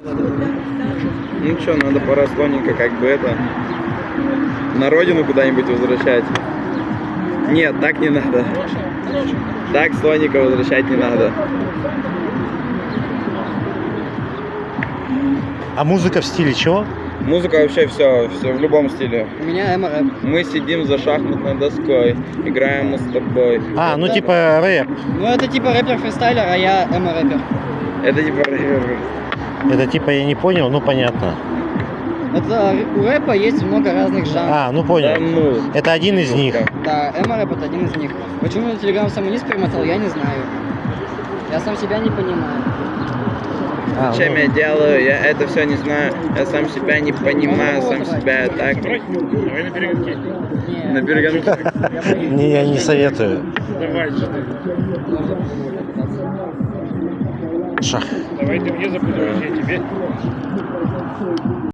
Ну что, надо пора слоненько как бы это... На родину куда-нибудь возвращать. Нет, так не надо. Так слоника возвращать не надо. А музыка в стиле чего? Музыка вообще все в любом стиле. У меня эмо-рэп. Мы сидим за шахматной доской, играем мы с тобой. А, ну типа рэп. Ну это типа рэпер-фристайлер, а я эмо-рэпер. Это типа... Это типа я не понял, ну понятно. Это у рэпа есть много разных жанров. А, ну понял. Да ну. Это один из них. Да, эмо-рэп это один из них. Почему Телеграм сам вниз перемотал, я не знаю. Я сам себя не понимаю. А, Чем ну. я делаю, я это все не знаю, я сам себя не понимаю, сам себя так... Давай на перегонки. На перегонки. Не, я не советую. Давай, что ты. Шах. Давай ты мне запутаешь, я тебе.